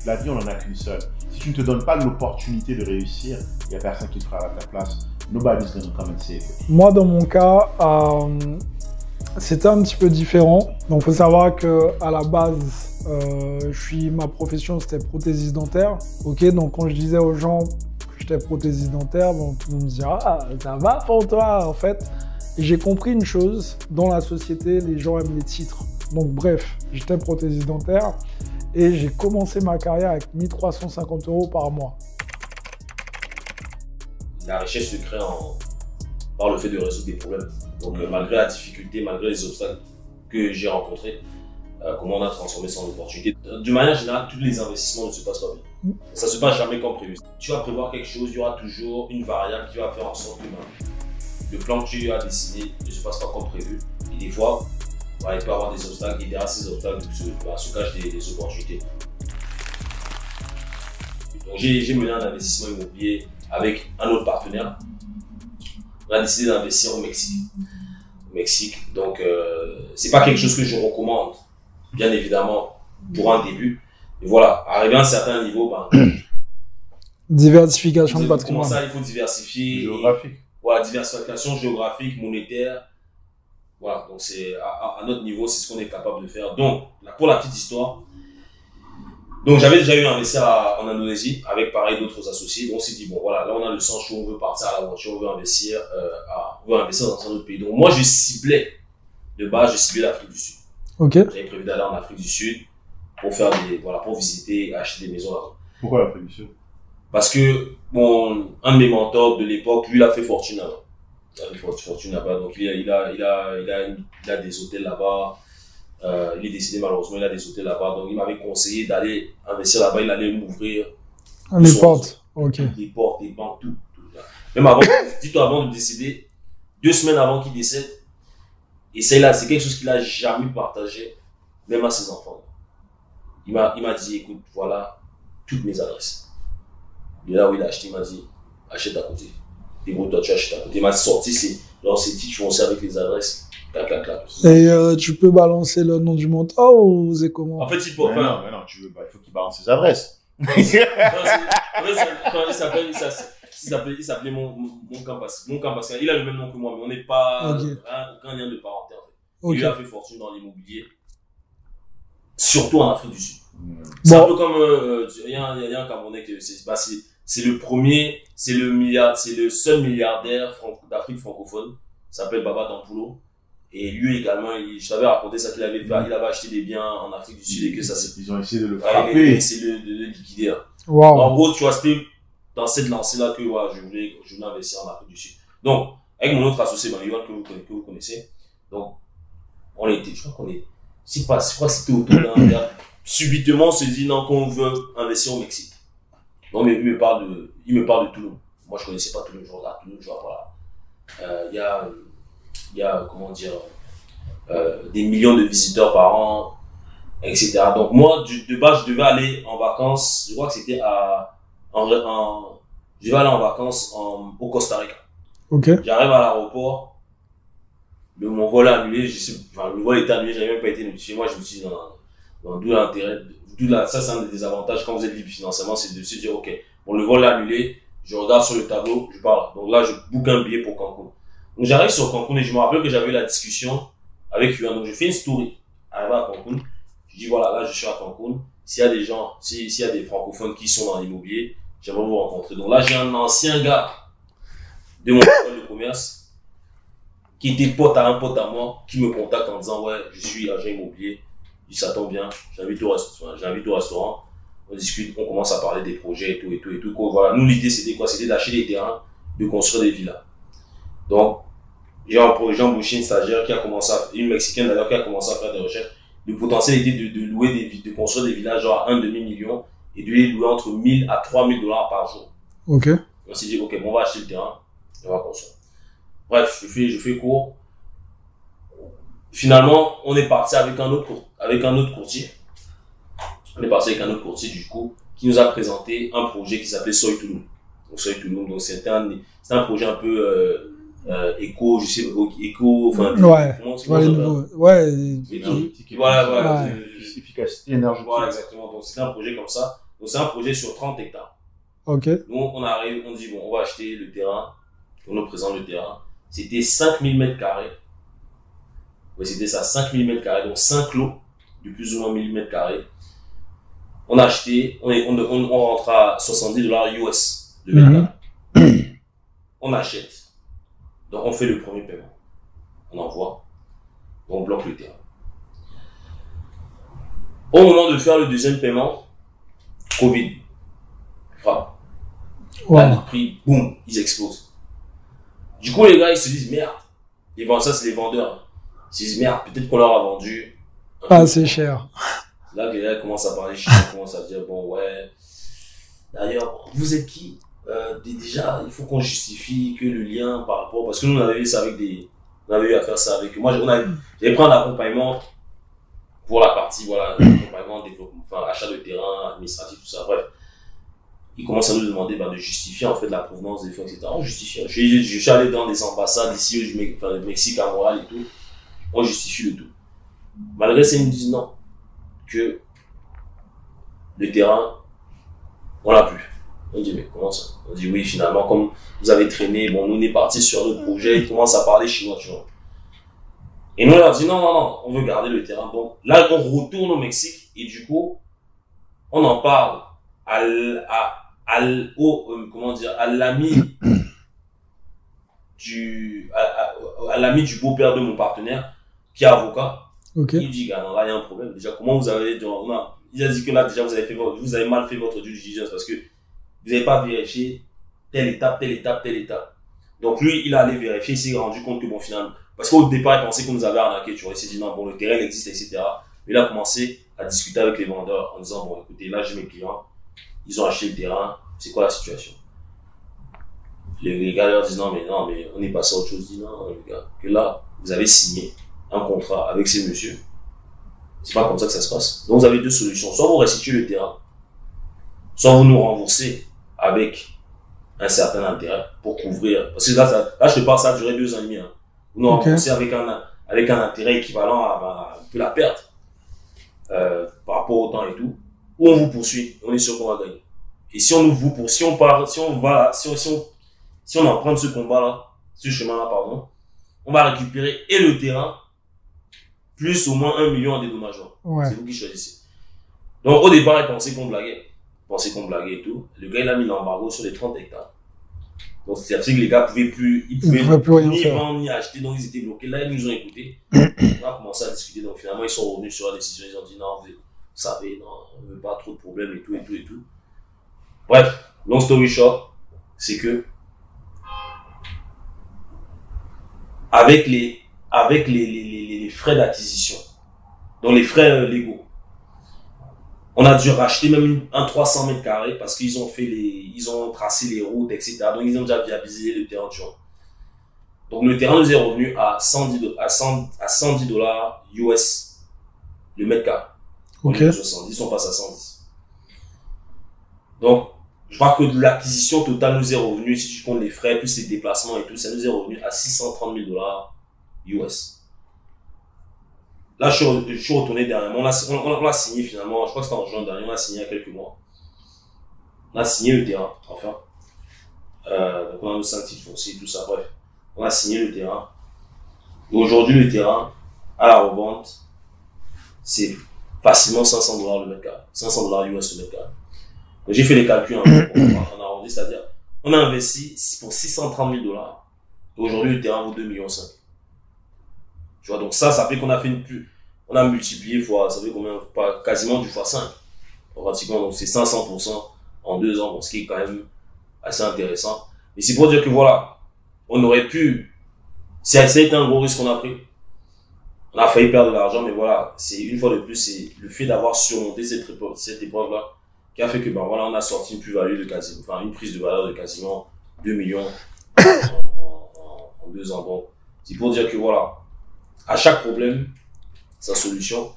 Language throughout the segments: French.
la vie, on n'en a qu'une seule. Si tu ne te donnes pas l'opportunité de réussir, il n'y a personne qui le fera à ta place. Nobody's gonna come and save it. Moi, dans mon cas, c'était un petit peu différent. Donc, il faut savoir qu'à la base, ma profession, c'était prothésiste dentaire. Ok, donc quand je disais aux gens que j'étais prothésiste dentaire, bon, tout le monde me disait « Ah, ça va pour toi ?» En fait, j'ai compris une chose, dans la société, les gens aiment les titres. Donc bref, j'étais prothésiste dentaire et j'ai commencé ma carrière avec 1 350 € par mois. La richesse se crée par le fait de résoudre des problèmes. Donc malgré la difficulté, malgré les obstacles que j'ai rencontrés, comment on a transformé ça en opportunité. De manière générale, tous les investissements ne se passent pas bien. Ça ne se passe jamais comme prévu. Tu vas prévoir quelque chose, il y aura toujours une variable qui va faire en sorte que le plan que tu as dessiné ne se passe pas comme prévu. Et des fois, il peut y avoir des obstacles et derrière ces obstacles se cachent des opportunités. Donc j'ai mené un investissement immobilier avec un autre partenaire. On a décidé d'investir au Mexique. Donc c'est pas quelque chose que je recommande, bien évidemment, pour un début. Et voilà, arrivé à un certain niveau, diversification de patrimoine. Ça, il faut diversifier. Géographique. Voilà, diversification géographique, monétaire. Voilà, donc c'est à notre niveau, c'est ce qu'on est capable de faire. Donc, pour la petite histoire, donc j'avais déjà eu investi en Indonésie avec pareil d'autres associés. Donc on s'est dit, bon voilà, là on a le sang chaud, on veut partir à l'aventure, on veut investir dans un autre pays. Donc moi je ciblais l'Afrique du Sud. Ok. J'avais prévu d'aller en Afrique du Sud pour faire pour visiter et acheter des maisons là-bas. Pourquoi l'Afrique du Sud? Parce que un de mes mentors de l'époque, lui, il a fait fortune là-bas. Donc il a des hôtels là-bas. Il est décédé malheureusement, il a des hôtels là-bas. Donc il m'avait conseillé d'aller investir là-bas. Il allait m'ouvrir les portes. Ok. Les portes, les banques, tout. Même avant, dis-toi, avant de décéder, 2 semaines avant qu'il décède, et c'est quelque chose qu'il n'a jamais partagé, même à ses enfants. Il m'a dit, écoute, voilà toutes mes adresses. Et là où il a acheté, il m'a dit, achète à côté. Et bon, toi, tu achètes à côté. Il m'a sorti, c'est dit, tu fonces avec les adresses. Et tu peux balancer le nom du mentor ou c'est comment? En fait, il mais non, il faut qu'il balance ses adresses. Il s'appelait mon campus. Mon campus, il a le même nom que moi, mais on n'est pas aucun lien de parenté en fait. Okay. Il a fait fortune dans l'immobilier, surtout en Afrique du Sud. C'est un peu comme il y a un Camerounais qui c'est le seul milliardaire d'Afrique francophone. Il s'appelle Baba Dampulo. Et lui également, je t'avais raconté ça qu'il avait fait, il avait acheté des biens en Afrique du Sud et que ça s'est... Ils ont essayé de le frapper. Ils ont essayé de le liquider. Wow. En gros, tu vois, c'était dans cette lancée-là que je voulais investir en Afrique du Sud. Donc, avec mon autre associé, Yohan, que vous connaissez, donc, je crois que c'était autour d'un an. Subitement, on se dit, non, qu'on veut investir au Mexique. Donc, il me parle de Toulouse. Moi, je connaissais pas Toulouse, je regarde Toulouse, voilà. Il y a comment dire, des millions de visiteurs par an, etc. Donc moi, de base, je devais aller en vacances, je crois que c'était je devais aller en vacances au Costa Rica. Okay. J'arrive à l'aéroport, mon vol est annulé, le vol était annulé, j'avais même pas été notifié. Moi, je me suis dit, non, d'où l'intérêt, ça c'est un des désavantages quand vous êtes libre financièrement, c'est de se dire, ok, bon, le vol est annulé, je regarde sur le tableau, je parle. Donc là, je book un billet pour Cancun. Donc j'arrive sur Cancun et je me rappelle que j'avais eu la discussion avec Yuan. Donc je fais une story. Arrivé à Cancun, je dis voilà, là je suis à Cancun. S'il y a des gens, s'il y a des francophones qui sont dans l'immobilier, j'aimerais vous rencontrer. Donc là j'ai un ancien gars de mon école de commerce qui était pote à moi, qui me contacte en disant ouais, je suis agent immobilier. Je dis ça tombe bien, j'invite au restaurant. On discute, on commence à parler des projets et tout. Voilà. Nous l'idée c'était quoi? C'était d'acheter des terrains, de construire des villas. Donc, j'ai embauché une stagiaire une Mexicaine d'ailleurs, qui a commencé à faire des recherches. Le potentiel était de construire des villages genre à 1,5 million et de les louer entre 1 000 à 3 000 $ par jour. Ok. On s'est dit, ok, bon, on va acheter le terrain et on va construire. Bref, je fais court. Finalement, on est parti avec un autre courtier. On est parti avec un autre courtier, du coup, qui nous a présenté un projet qui s'appelait Soy Tulum. Donc, c'était un projet un peu, éco, enfin, ouais, voilà, efficacité énergétique. Voilà, exactement. Donc, c'était un projet comme ça. Donc, c'est un projet sur 30 hectares. Ok. Nous, on arrive, on dit, bon, on va acheter le terrain. On nous présente le terrain. C'était 5000 mètres carrés. Oui, c'était ça, 5000 mètres carrés. Donc, 5 lots de plus ou moins 1000 mètres carrés. On a acheté, on rentre à $70 US le mètre carré. On achète. Donc, on fait le premier paiement. On envoie. On bloque le terrain. Au moment de faire le deuxième paiement, Covid frappe. Wow. Là, les prix, boum, ils explosent. Du coup, les gars, ils se disent, merde. Ils vendent ça, c'est les vendeurs. Ils se disent, merde, peut-être qu'on leur a vendu. Pas assez cher. Là, les gars commencent à parler chinois, commencent à dire, bon, ouais. D'ailleurs, vous êtes qui? Déjà, il faut qu'on justifie que le lien par rapport, parce que nous, on avait vu ça avec on avait eu à faire ça avec eux. Moi, j'avais pris un accompagnement pour la partie, voilà, accompagnement, développement, enfin, achat de terrain, administratif, tout ça, bref. Ils commencent à nous demander de justifier en fait la provenance des fonds, etc. On justifie. Je suis allé dans des ambassades ici, au Mexique, à Montréal et tout. On justifie le tout. Malgré ça, ils me disent non. Que le terrain, on l'a plus. On dit, mais comment ça? On dit, oui, finalement, comme vous avez traîné, bon, nous, on est partis sur notre projet, ils commencent à parler chinois, tu vois. Et nous, on leur dit, non, non, non, on veut garder le terrain. Donc, là, on retourne au Mexique, et du coup, on en parle à l'ami du beau-père de mon partenaire, qui est avocat. Ok. Il dit, gars, non, là, il y a un problème. Déjà, comment vous avez, il a dit que là, déjà, vous avez mal fait votre due diligence parce que vous n'avez pas vérifié telle étape. Donc, lui, il a allé vérifier, il s'est rendu compte que, bon, finalement, parce qu'au départ, il pensait qu'on nous avait arnaqué, tu vois, il s'est dit, non, bon, le terrain il existe, etc. Mais il a commencé à discuter avec les vendeurs en disant, bon, écoutez, là, j'ai mes clients, ils ont acheté le terrain, c'est quoi la situation? Les gars leur disent, non, mais on est passé à autre chose. Je dis, non, les gars, que là, vous avez signé un contrat avec ces messieurs. C'est pas comme ça que ça se passe. Donc, vous avez deux solutions. Soit vous restituez le terrain, soit vous nous remboursez avec un certain intérêt pour couvrir. Parce que là je te parle, ça a duré 2 ans et demi. Hein. Vous nous remboursez avec un intérêt équivalent à un peu la perte par rapport au temps et tout. Ou on vous poursuit, on est sûr qu'on va gagner. Et si on vous poursuit, si on emprunte ce combat-là, ce chemin-là, pardon, on va récupérer et le terrain, plus au moins 1 million en dédommagement. Ouais. C'est vous qui choisissez. Donc, au départ, ils pensaient qu'on blaguait. Et tout. Le gars, il a mis l'embargo sur les 30 hectares. Donc, c'est-à-dire que les gars pouvaient plus ni vendre, ni acheter. Donc, ils étaient bloqués. Là, ils nous ont écoutés. On a commencé à discuter. Donc, finalement, ils sont revenus sur la décision. Ils ont dit, non, vous savez, non, on ne veut pas trop de problèmes et tout. Bref, long story short, c'est que, avec les frais d'acquisition, donc les frais légaux, on a dû racheter même un 300 mètres carrés parce qu'ils ont tracé les routes, etc. Donc, ils ont déjà viabilisé le terrain, tu vois. Donc, le terrain nous est revenu à $110 US le mètre carré. Ok. 70, on passe à 110. Donc, je crois que l'acquisition totale nous est revenue, si tu comptes les frais, plus les déplacements et tout, ça nous est revenu à $630 000 US. Là, je suis retourné dernièrement. On l'a signé finalement. Je crois que c'était en juin dernier. On l'a signé il y a quelques mois. On a signé le terrain, enfin. Donc, on a nos 5 titres fonciers, tout ça. Bref, on a signé le terrain. Et aujourd'hui, le terrain, à la revente, c'est facilement $500 le mètre carré. $500 US le mètre carré. Donc, j'ai fait les calculs en arrondi, c'est-à-dire, on a investi pour $630 000. Et aujourd'hui, le terrain vaut 2,5 millions. Tu vois, donc ça fait qu'on a fait on a multiplié ça fait combien, quasiment du x5. Pratiquement, donc c'est 500% en 2 ans, bon, ce qui est quand même assez intéressant. Mais c'est pour dire que voilà, on aurait pu, ça a été un gros risque qu'on a pris. On a failli perdre de l'argent, mais voilà, c'est une fois de plus, c'est le fait d'avoir surmonté cette épreuve-là qui a fait que, ben voilà, on a sorti une plus-value une prise de valeur de quasiment 2 millions en 2 ans. Donc, c'est pour dire que voilà, à chaque problème, sa solution.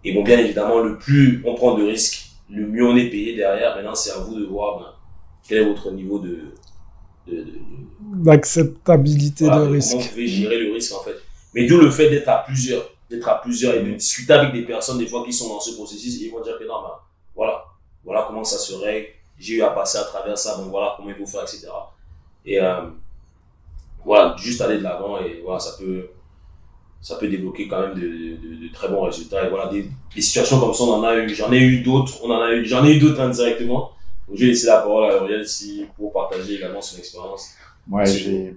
Et bon, bien évidemment, le plus on prend de risques, le mieux on est payé derrière. Maintenant, c'est à vous de voir quel est votre niveau d'acceptabilité de risque. Comment vous pouvez gérer le risque, en fait. Mais d'où le fait d'être à plusieurs et de discuter avec des personnes, des fois, qui sont dans ce processus, et ils vont dire que non, voilà, voilà comment ça se règle, j'ai eu à passer à travers ça, donc voilà comment il faut faire, etc. Et voilà, juste aller de l'avant et voilà, ça peut débloquer quand même de très bons résultats. Et voilà, des situations comme ça, on en a eu, j'en ai eu d'autres, j'en ai eu d'autres indirectement. Donc, je vais laisser la parole à Auriel pour partager également son expérience. Ouais,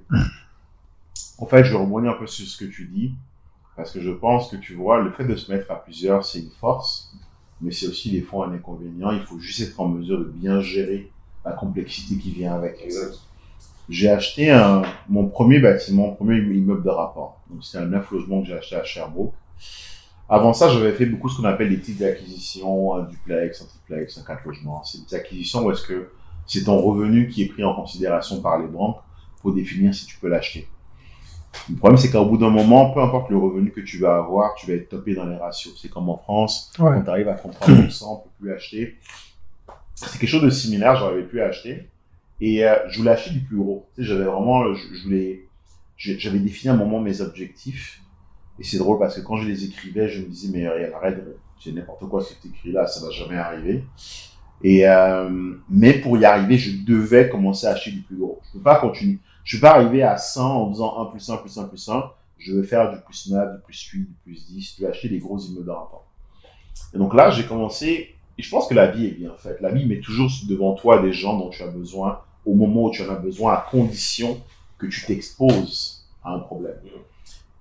en fait, je rebondis un peu sur ce que tu dis, parce que je pense que tu vois, le fait de se mettre à plusieurs, c'est une force, mais c'est aussi des fois un inconvénient. Il faut juste être en mesure de bien gérer la complexité qui vient avec. Exact. J'ai acheté mon premier bâtiment, mon premier immeuble de rapport. Donc, c'est un 9 logements que j'ai acheté à Sherbrooke. Avant ça, j'avais fait beaucoup ce qu'on appelle des petites acquisitions, un duplex, un triplex, un 4 logements. C'est des acquisitions où est-ce que c'est ton revenu qui est pris en considération par les banques pour définir si tu peux l'acheter. Le problème, c'est qu'au bout d'un moment, peu importe le revenu que tu vas avoir, tu vas être topé dans les ratios. C'est comme en France, quand tu arrives à 33%, on peut plus acheter. C'est quelque chose de similaire, j'aurais pu acheter. Et je voulais acheter du plus gros. Tu sais, j'avais vraiment, j'avais défini à un moment mes objectifs. Et c'est drôle parce que quand je les écrivais, je me disais, mais arrête, c'est n'importe quoi ce que tu écris là, ça va jamais arriver. Et mais pour y arriver, je devais commencer à acheter du plus gros. Je peux pas continuer. Je peux pas arriver à 100 en faisant 1 plus 1 plus 1 plus 1. Je veux faire du plus 9, du plus 8, du plus 10. Je veux acheter des gros immeubles de rapport. Et donc là, j'ai commencé. Et je pense que la vie est bien faite. La vie met toujours devant toi des gens dont tu as besoin au moment où tu en as besoin, à condition que tu t'exposes à un problème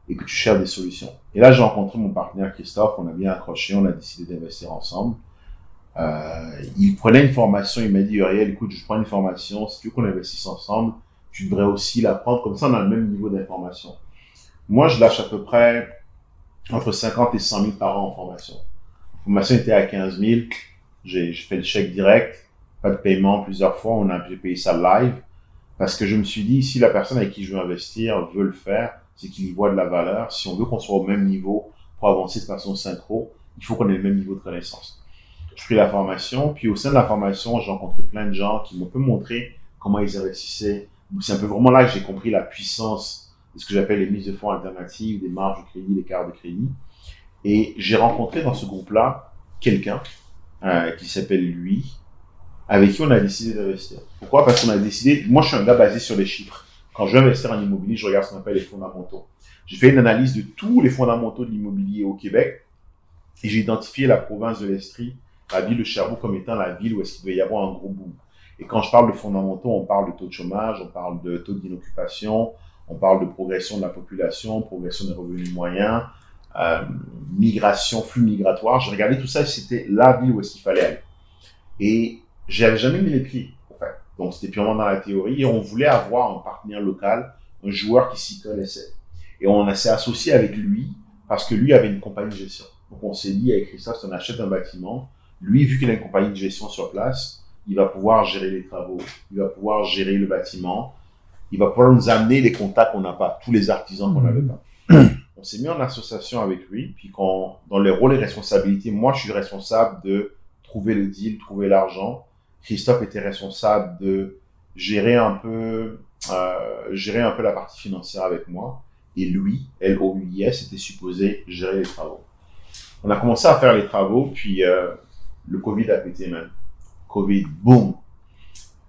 et que tu cherches des solutions. Et là, j'ai rencontré mon partenaire Christophe, on a bien accroché, on a décidé d'investir ensemble. Il prenait une formation, il m'a dit, Uriel, écoute, je prends une formation, si tu veux qu'on investisse ensemble, tu devrais aussi la prendre, comme ça on a le même niveau d'information. Moi, je lâche à peu près entre 50 et 100 000 par an en formation. La formation était à 15 000, j'ai fait le chèque direct, pas de paiement plusieurs fois, j'ai payé ça live, parce que je me suis dit, si la personne avec qui je veux investir veut le faire, c'est qu'il y voit de la valeur. Si on veut qu'on soit au même niveau pour avancer de façon synchro, il faut qu'on ait le même niveau de connaissance. Je pris la formation, puis au sein de la formation, j'ai rencontré plein de gens qui m'ont un peu montré comment ils investissaient. C'est un peu vraiment là que j'ai compris la puissance de ce que j'appelle les mises de fonds alternatives, des marges de crédit, des cartes de crédit. Et j'ai rencontré dans ce groupe-là quelqu'un qui s'appelle lui, avec qui on a décidé d'investir. Pourquoi? Parce qu'on a décidé, moi je suis un gars basé sur les chiffres. Quand je veux investir en immobilier, je regarde ce qu'on appelle les fondamentaux. J'ai fait une analyse de tous les fondamentaux de l'immobilier au Québec et j'ai identifié la province de l'Estrie, la ville de Sherbrooke comme étant la ville où est-ce qu'il devait y avoir un gros boom. Et quand je parle de fondamentaux, on parle de taux de chômage, on parle de taux d'inoccupation, on parle de progression de la population, progression des revenus moyens, migration, flux migratoire. J'ai regardé tout ça et c'était la ville où est-ce qu'il fallait aller. Et j'avais jamais mis les pieds, en fait. Donc, c'était purement dans la théorie. Et on voulait avoir un partenaire local, un joueur qui s'y connaissait. Et on s'est associé avec lui parce que lui avait une compagnie de gestion. Donc, on s'est dit avec Christophe, si on achète un bâtiment, lui, vu qu'il a une compagnie de gestion sur place, il va pouvoir gérer les travaux, il va pouvoir gérer le bâtiment, il va pouvoir nous amener les contacts qu'on n'a pas, tous les artisans qu'on n'avait pas. On s'est mis en association avec lui, puis dans les rôles et responsabilités, moi, je suis responsable de trouver le deal, trouver l'argent. Christophe était responsable de gérer un peu la partie financière avec moi. Et lui, L-O-U-I-S, était supposé gérer les travaux. On a commencé à faire les travaux, puis le Covid a pété même. Covid, boum.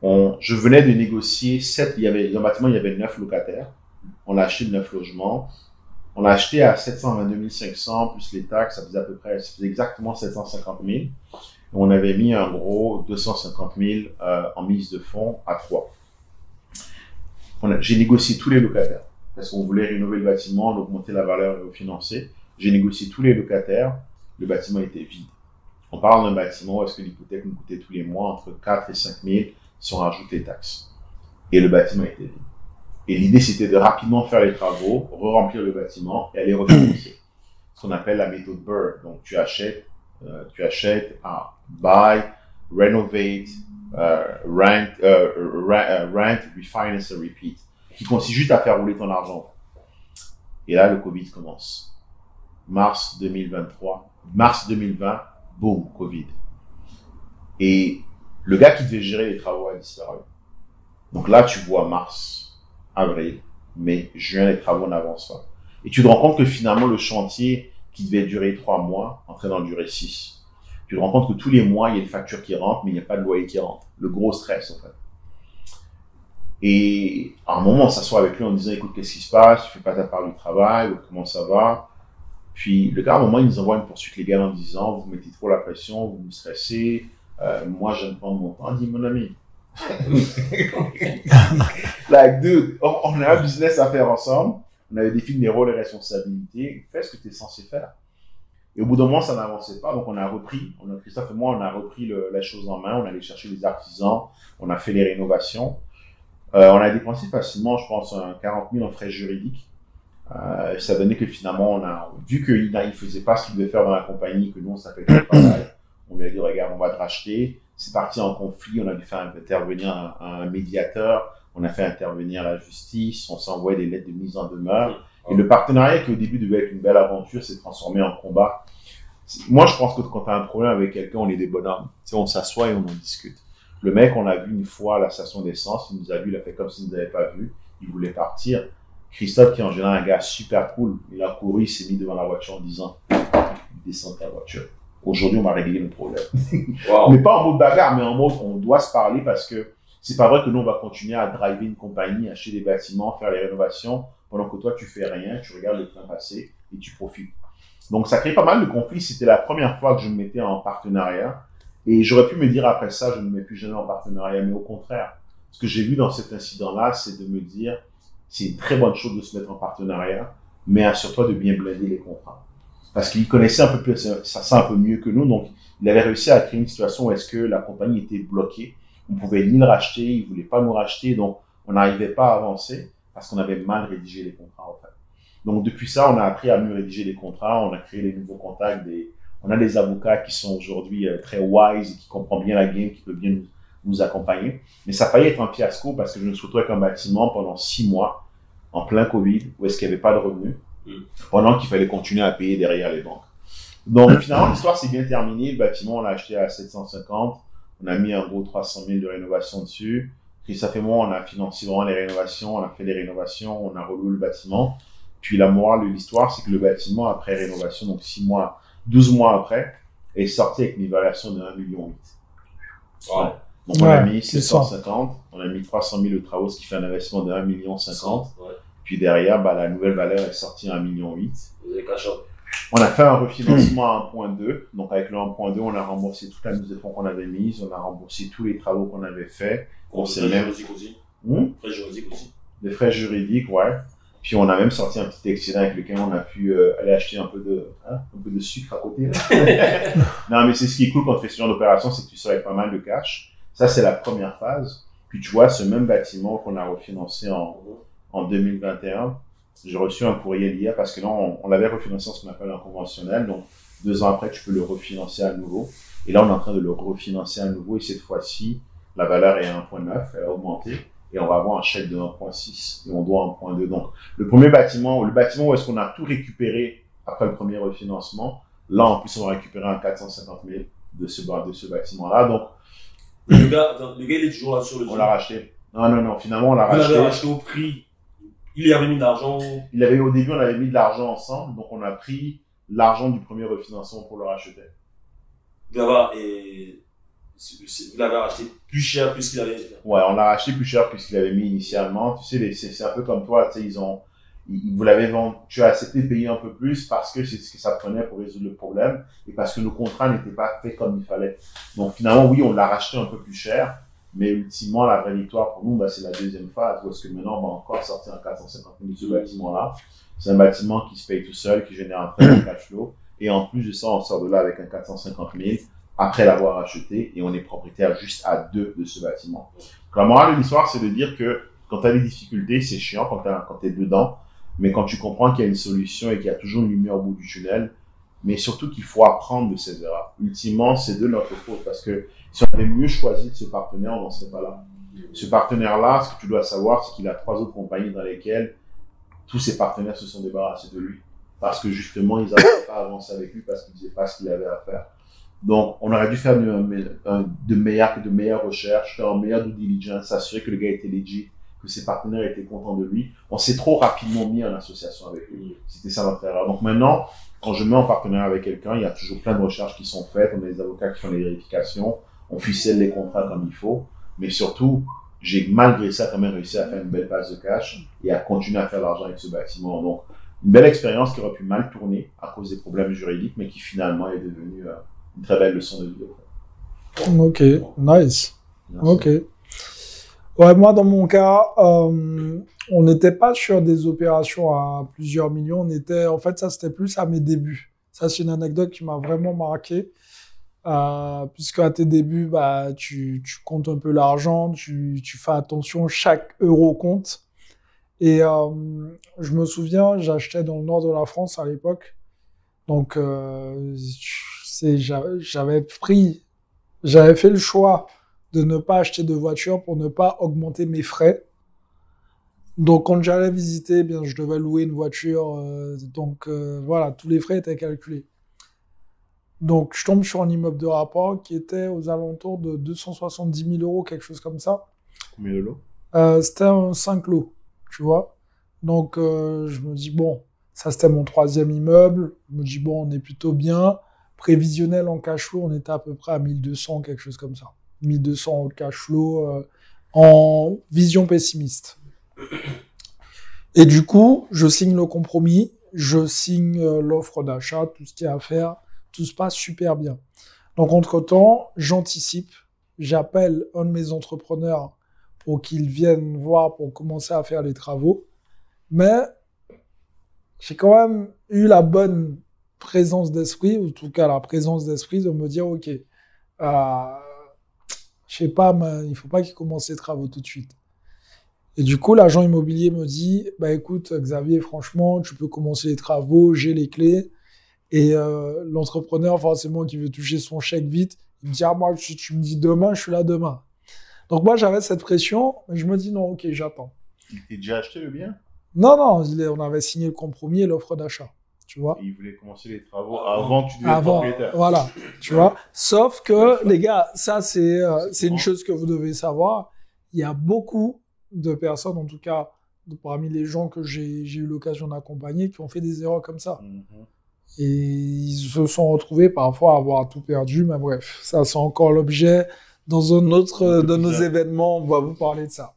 Je venais de négocier dans le bâtiment, il y avait 9 locataires. On a acheté 9 logements. On l'a acheté à 722 500 plus les taxes, ça faisait exactement 750 000. On avait mis en gros 250 000 en mise de fonds à 3. J'ai négocié tous les locataires parce qu'on voulait rénover le bâtiment, augmenter la valeur et le financer. J'ai négocié tous les locataires, le bâtiment était vide. On parle d'un bâtiment où est-ce que l'hypothèque nous coûtait tous les mois entre 4 et 5 000 si on rajoute les taxes. Et le bâtiment était vide. Et l'idée, c'était de rapidement faire les travaux, re-remplir le bâtiment et aller refinancer. Ce qu'on appelle la méthode BRRRR. Donc, tu achètes, buy, renovate, rent, refinance and repeat. Qui consiste juste à faire rouler ton argent. Et là, le Covid commence. Mars 2020, boum, Covid. Et le gars qui devait gérer les travaux a disparu. Donc là, tu vois mars, avril, mai, juin, les travaux n'avancent pas. Et tu te rends compte que finalement, le chantier qui devait durer 3 mois, en train d'en durer 6. Tu te rends compte que tous les mois, il y a une facture qui rentre, mais il n'y a pas de loyer qui rentre. Le gros stress, en fait. Et à un moment, on s'assoit avec lui en disant, écoute, qu'est-ce qui se passe? Tu fais pas ta part du travail, comment ça va? Puis le gars, à un moment, il nous envoie une poursuite légale en disant, vous mettez trop la pression, vous me stressez, moi, je viens de prendre mon temps. Il dit, mon ami, like, dude, on a un business à faire ensemble, on avait défini les rôles et responsabilités, fais ce que tu es censé faire. Et au bout d'un moment, ça n'avançait pas, donc on a repris, Christophe et moi, on a repris la chose en main, on allait chercher les artisans, on a fait les rénovations. On a dépensé facilement, je pense, 40 000 en frais juridiques. Ça donnait que finalement, vu qu'il ne faisait pas ce qu'il devait faire dans la compagnie, que nous, on s'appelle le travail, on lui a dit, regarde, on va te racheter. C'est parti en conflit, on a dû faire intervenir un médiateur, on a fait intervenir la justice, on s'est envoyé des lettres de mise en demeure. Et le partenariat qui au début devait être une belle aventure s'est transformé en combat. Moi, je pense que quand tu as un problème avec quelqu'un, on est des bonhommes. Tu sais, on s'assoit et on en discute. Le mec, on l'a vu une fois à la station d'essence, il nous a vu, il a fait comme s'il ne nous avait pas vu, il voulait partir. Christophe, qui est en général un gars super cool, il a couru, il s'est mis devant la voiture en disant, descends de ta voiture. Aujourd'hui, on va régler le problème. Wow. Mais pas en mode bagarre, mais en mode, on doit se parler parce que c'est pas vrai que nous, on va continuer à driver une compagnie, acheter des bâtiments, faire les rénovations, pendant que toi, tu fais rien, tu regardes le train passer et tu profites. Donc, ça crée pas mal de conflits. C'était la première fois que je me mettais en partenariat. Et j'aurais pu me dire après ça, je ne me mets plus jamais en partenariat, mais au contraire. Ce que j'ai vu dans cet incident-là, c'est de me dire, c'est une très bonne chose de se mettre en partenariat, mais assure-toi de bien blinder les contrats. Parce qu'il connaissait un peu plus, ça un peu mieux que nous, donc il avait réussi à créer une situation où est-ce que la compagnie était bloquée. On pouvait ni le racheter, il voulait pas nous racheter, donc on n'arrivait pas à avancer parce qu'on avait mal rédigé les contrats, en fait. Donc depuis ça, on a appris à mieux rédiger les contrats, on a créé les nouveaux contacts, on a des avocats qui sont aujourd'hui très wise et qui comprennent bien la game, qui peuvent bien nous accompagner. Mais ça a failli être un fiasco parce que je me suis retrouvé avec un bâtiment pendant 6 mois, en plein Covid, où est-ce qu'il n'y avait pas de revenus, pendant qu'il fallait continuer à payer derrière les banques. Donc finalement, l'histoire s'est bien terminée. Le bâtiment, on l'a acheté à 750. On a mis un gros 300 000 de rénovation dessus. Christophe et moi, on a financé vraiment les rénovations, on a fait les rénovations, on a reloué le bâtiment. Puis la morale de l'histoire, c'est que le bâtiment, après rénovation, donc 12 mois après, est sorti avec une évaluation de 1,8 million. Wow. Donc on a mis 750, on a mis 300 000 de travaux, ce qui fait un investissement de 1,50 million. Ouais. Puis derrière, la nouvelle valeur est sortie à 1,8 million. On a fait un refinancement à 1,2. Donc avec le 1,2, on a remboursé toute la mise de fonds qu'on avait mise, on a remboursé tous les travaux qu'on avait faits. Les frais juridiques aussi. Frais juridiques aussi. Les frais juridiques, ouais. Puis on a même sorti un petit excédent avec lequel on a pu aller acheter un peu de sucre à côté. Non, mais c'est ce qui est cool quand tu fais ce genre d'opération, c'est que tu sors avec pas mal de cash. Ça, c'est la première phase. Puis tu vois, ce même bâtiment qu'on a refinancé en 2021, j'ai reçu un courriel hier parce que là, on l'avait refinancé en ce qu'on appelle un conventionnel. Donc, 2 ans après, tu peux le refinancer à nouveau. Et là, on est en train de le refinancer à nouveau. Et cette fois-ci, la valeur est à 1,9, elle a augmenté. Et on va avoir un chèque de 1,6 et on doit 1,2. Donc, le bâtiment où est-ce qu'on a tout récupéré après le premier refinancement, là, en plus, on va récupérer un 450 000 de ce bâtiment-là. Donc, le gars, il est toujours là sur le on l'a racheté. Non, finalement, on l'a racheté. On l'avait racheté au prix. Il y avait mis de l'argent. Au début, on avait mis de l'argent ensemble. Donc, on a pris l'argent du premier refinancement pour le racheter. Vous l'avez racheté plus cher que ce qu'il avait. Ouais, on l'a racheté plus cher que ce qu'il avait mis initialement. Tu sais, c'est un peu comme toi, tu sais, vous l'avez vendu, tu as accepté de payer un peu plus parce que c'est ce que ça prenait pour résoudre le problème et parce que nos contrats n'étaient pas faits comme il fallait. Donc finalement, oui, on l'a racheté un peu plus cher, mais ultimement, la vraie victoire pour nous, c'est la deuxième phase, parce que maintenant, on va encore sortir un 450 000 de ce bâtiment-là. C'est un bâtiment qui se paye tout seul, qui génère un très bon cash flow, et en plus de ça, on sort de là avec un 450 000 après l'avoir acheté, et on est propriétaire juste à 2 de ce bâtiment. Donc, la morale de l'histoire, c'est de dire que quand tu as des difficultés, c'est chiant quand tu es dedans, mais quand tu comprends qu'il y a une solution et qu'il y a toujours une lumière au bout du tunnel, mais surtout qu'il faut apprendre de ces erreurs. Ultimement, c'est de notre faute, parce que si on avait mieux choisi de ce partenaire, on n'en serait pas là. Ce partenaire-là, ce que tu dois savoir, c'est qu'il a 3 autres compagnies dans lesquelles tous ses partenaires se sont débarrassés de lui. Parce que justement, ils n'avaient pas avancé avec lui parce qu'ils ne faisaient pas ce qu'il avait à faire. Donc, on aurait dû faire de meilleures recherches, faire une meilleure due diligence, s'assurer que le gars était legit, que ses partenaires étaient contents de lui. On s'est trop rapidement mis en association avec lui. C'était ça notre erreur. Donc maintenant, quand je mets en partenariat avec quelqu'un, il y a toujours plein de recherches qui sont faites, on a des avocats qui font les vérifications, on ficelle les contrats comme il faut, mais surtout, j'ai malgré ça quand même réussi à faire une belle passe de cash et à continuer à faire l'argent avec ce bâtiment. Donc, une belle expérience qui aurait pu mal tourner à cause des problèmes juridiques, mais qui finalement est devenue une très belle leçon de vie. Ok, nice. Merci. Ok. Ouais, moi, dans mon cas, on n'était pas sur des opérations à plusieurs millions. En fait, ça, c'était plus à mes débuts. Ça, c'est une anecdote qui m'a vraiment marqué. Puisque à tes débuts, bah, tu comptes un peu l'argent, tu fais attention, chaque euro compte. Et je me souviens, j'achetais dans le nord de la France à l'époque. Donc, j'avais fait le choix de ne pas acheter de voiture pour ne pas augmenter mes frais. Donc, quand j'allais visiter, eh bien, je devais louer une voiture. Voilà, tous les frais étaient calculés. Donc, je tombe sur un immeuble de rapport qui était aux alentours de 270 000 euros, quelque chose comme ça. Combien de lots? C'était un 5 lots, tu vois. Donc, je me dis, bon, ça c'était mon 3e immeuble. Je me dis, bon, on est plutôt bien. Prévisionnel en cash flow, on était à peu près à 1200, quelque chose comme ça. 1200 en cash flow, en vision pessimiste. Et du coup, je signe le compromis, je signe l'offre d'achat, tout ce qu'il y a à faire. Tout se passe super bien. Donc, entre-temps, j'anticipe. J'appelle un de mes entrepreneurs pour qu'ils viennent voir pour commencer à faire les travaux. Mais j'ai quand même eu la bonne présence d'esprit, ou en tout cas la présence d'esprit de me dire, OK, je sais pas, mais il faut pas qu'ils commencent les travaux tout de suite. Et du coup, l'agent immobilier me dit, bah écoute, Xavier, franchement, tu peux commencer les travaux, j'ai les clés. Et l'entrepreneur, forcément, qui veut toucher son chèque vite, il me dit, ah, moi, si tu me dis demain, je suis là demain. Donc moi, j'avais cette pression, mais je me dis, non, ok, j'attends. Il t'est déjà acheté le bien? Non, on avait signé le compromis et l'offre d'achat, tu vois. Et il voulait commencer les travaux avant que tu deviennes Avant, propriétaire. voilà, tu vois. Sauf que, les gars, ça, c'est une chose que vous devez savoir. Il y a beaucoup de personnes, en tout cas, parmi les gens que j'ai eu l'occasion d'accompagner, qui ont fait des erreurs comme ça. Et ils se sont retrouvés parfois à avoir tout perdu, mais bref, ça c'est encore l'objet. Dans un autre de nos événements, on va vous parler de ça.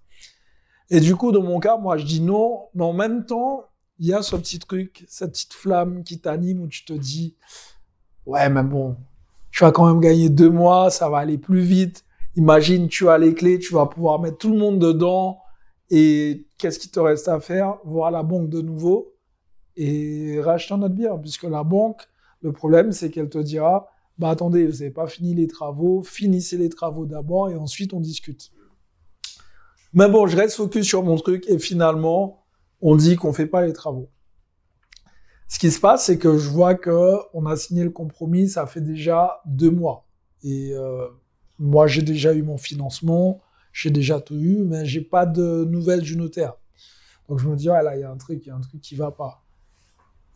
Et du coup, dans mon cas, moi je dis non, mais en même temps, il y a ce petit truc, cette petite flamme qui t'anime où tu te dis, ouais, mais bon, tu vas quand même gagner 2 mois, ça va aller plus vite. Imagine, tu as les clés, tu vas pouvoir mettre tout le monde dedans. Et qu'est-ce qu'il te reste à faire? Voir la banque de nouveau et racheter notre bien, puisque la banque, le problème, c'est qu'elle te dira, bah attendez, vous n'avez pas fini les travaux, finissez les travaux d'abord et ensuite on discute. Mais bon, je reste focus sur mon truc et finalement, on dit qu'on fait pas les travaux. Ce qui se passe, c'est que je vois que on a signé le compromis, ça fait déjà 2 mois. Et moi, j'ai déjà eu mon financement, j'ai déjà tout eu, mais j'ai pas de nouvelles du notaire. Donc je me dis, ah là, il y a un truc qui va pas.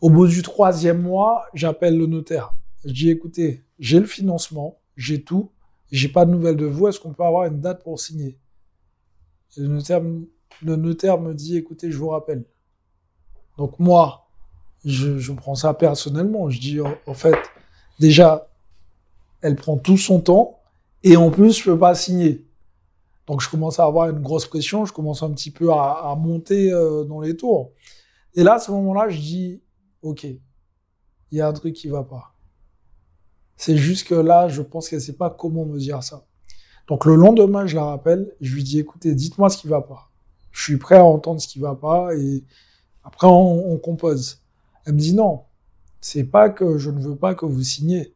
Au bout du 3e mois, j'appelle le notaire. Je dis, écoutez, j'ai le financement, j'ai tout, j'ai pas de nouvelles de vous, est-ce qu'on peut avoir une date pour signer? Et le notaire me dit, écoutez, je vous rappelle. Donc moi, je prends ça personnellement. Je dis, en fait, déjà, elle prend tout son temps et en plus, je peux pas signer. Donc je commence à avoir une grosse pression, je commence un petit peu à monter dans les tours. Et là, à ce moment-là, je dis, ok, il y a un truc qui va pas. C'est juste que là, je pense qu'elle sait pas comment me dire ça. Donc le lendemain, je la rappelle, je lui dis, écoutez, dites-moi ce qui va pas. Je suis prêt à entendre ce qui va pas et après on compose. Elle me dit non, c'est pas que je ne veux pas que vous signiez,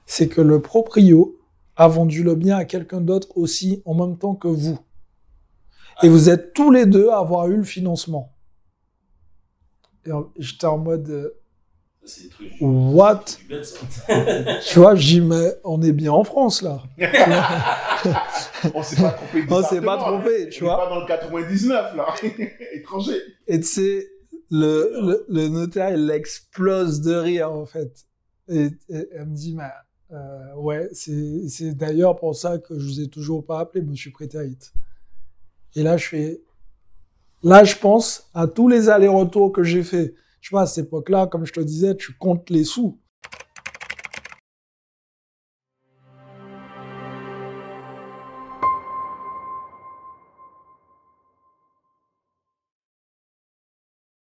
c'est que le proprio a vendu le bien à quelqu'un d'autre aussi en même temps que vous. Et vous êtes tous les deux à avoir eu le financement. Et j'étais en mode C'est des trucs what? du bête, ça. Tu vois, je dis mais on est bien en France là. On s'est pas trompé. On s'est pas trompé, tu On est vois. pas dans le 99 là, étranger. Et tu sais, le notaire il explose de rire en fait. Et elle me dit mais ouais, c'est d'ailleurs pour ça que je vous ai toujours pas appelé Monsieur Prétaït. Et là je pense à tous les allers-retours que j'ai fait. tu vois, à cette époque-là, comme je te disais, tu comptes les sous.